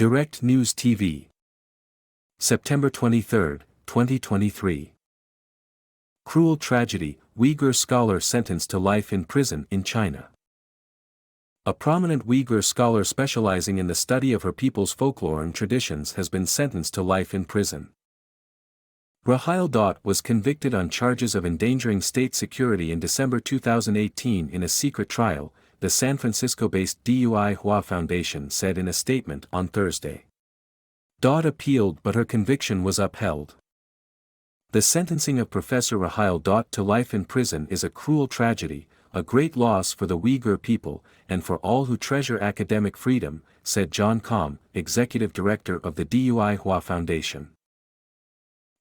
Direct News TV. September 23, 2023. Cruel tragedy, Uyghur scholar sentenced to life in prison in China. A prominent Uyghur scholar specializing in the study of her people's folklore and traditions has been sentenced to life in prison. Rahil Daud was convicted on charges of endangering state security in December 2018 in a secret trial, the San Francisco-based Uighur Foundation said in a statement on Thursday. Daud appealed but her conviction was upheld. The sentencing of Professor Rahil Daud to life in prison is a cruel tragedy, a great loss for the Uyghur people, and for all who treasure academic freedom, said John Kom, executive director of the Uighur Foundation.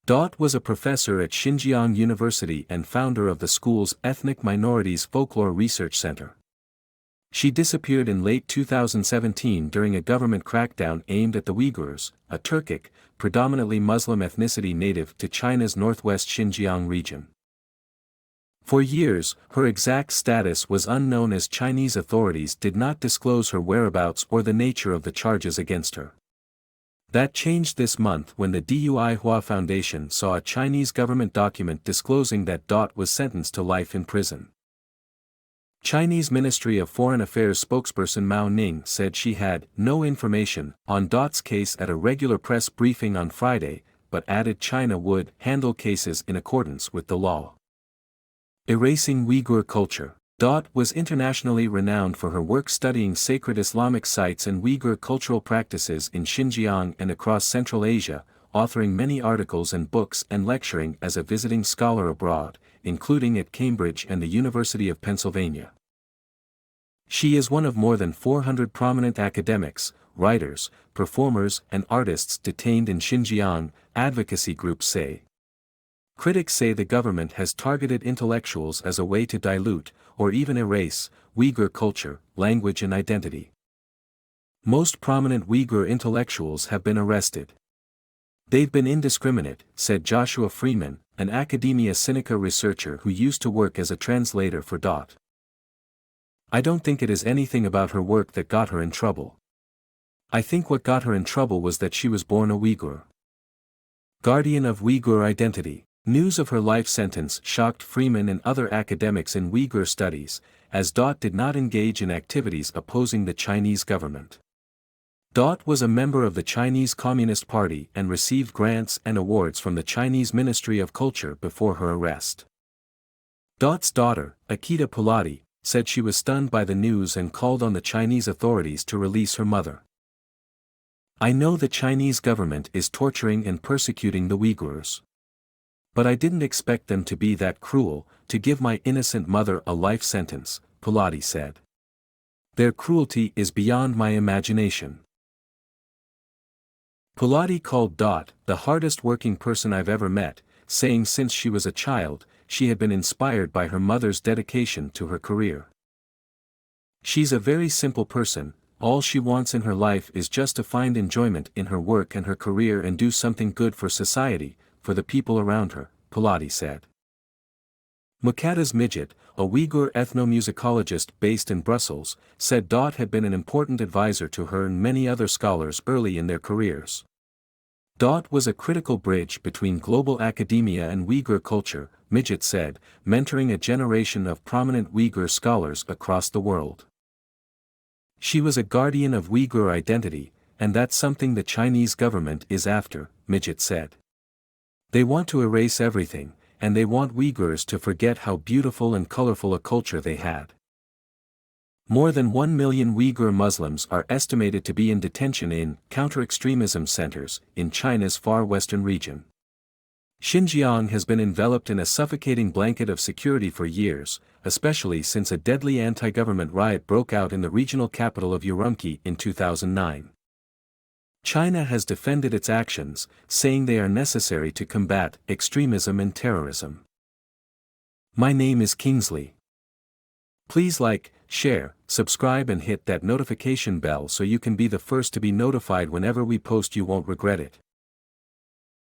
Daud was a professor at Xinjiang University and founder of the school's Ethnic Minorities Folklore Research Center. She disappeared in late 2017 during a government crackdown aimed at the Uyghurs, a Turkic, predominantly Muslim ethnicity native to China's northwest Xinjiang region. For years, her exact status was unknown as Chinese authorities did not disclose her whereabouts or the nature of the charges against her. That changed this month when the Uighur Foundation saw a Chinese government document disclosing that Daud was sentenced to life in prison. Chinese Ministry of Foreign Affairs spokesperson Mao Ning said she had no information on Daud's case at a regular press briefing on Friday, but added China would handle cases in accordance with the law. Erasing Uyghur culture. Daud was internationally renowned for her work studying sacred Islamic sites and Uyghur cultural practices in Xinjiang and across Central Asia, authoring many articles and books and lecturing as a visiting scholar abroad, including at Cambridge and the University of Pennsylvania. She is one of more than 400 prominent academics, writers, performers and artists detained in Xinjiang, advocacy groups say. Critics say the government has targeted intellectuals as a way to dilute, or even erase, Uyghur culture, language and identity. Most prominent Uyghur intellectuals have been arrested. They've been indiscriminate, said Joshua Freeman, an Academia Sinica researcher who used to work as a translator for Daud. I don't think it is anything about her work that got her in trouble. I think what got her in trouble was that she was born a Uyghur. Guardian of Uyghur identity. News of her life sentence shocked Freeman and other academics in Uyghur studies, as Daud did not engage in activities opposing the Chinese government. Daud was a member of the Chinese Communist Party and received grants and awards from the Chinese Ministry of Culture before her arrest. Daud's daughter, Akita Pulati, said she was stunned by the news and called on the Chinese authorities to release her mother. I know the Chinese government is torturing and persecuting the Uyghurs. But I didn't expect them to be that cruel, to give my innocent mother a life sentence, Pulati said. Their cruelty is beyond my imagination. Pulati called Daud the hardest working person I've ever met, saying since she was a child, she had been inspired by her mother's dedication to her career. She's a very simple person, all she wants in her life is just to find enjoyment in her work and her career and do something good for society, for the people around her, Pulati said. Mukaddes Midget, a Uyghur ethnomusicologist based in Brussels, said Daud had been an important advisor to her and many other scholars early in their careers. Daud was a critical bridge between global academia and Uyghur culture, Midget said, mentoring a generation of prominent Uyghur scholars across the world. She was a guardian of Uyghur identity, and that's something the Chinese government is after, Midget said. They want to erase everything, and they want Uyghurs to forget how beautiful and colorful a culture they had. More than 1 million Uyghur Muslims are estimated to be in detention in counter-extremism centers in China's far western region. Xinjiang has been enveloped in a suffocating blanket of security for years, especially since a deadly anti-government riot broke out in the regional capital of Urumqi in 2009. China has defended its actions, saying they are necessary to combat extremism and terrorism. My name is Kingsley. Please like, share, subscribe and hit that notification bell so you can be the first to be notified whenever we post. You won't regret it.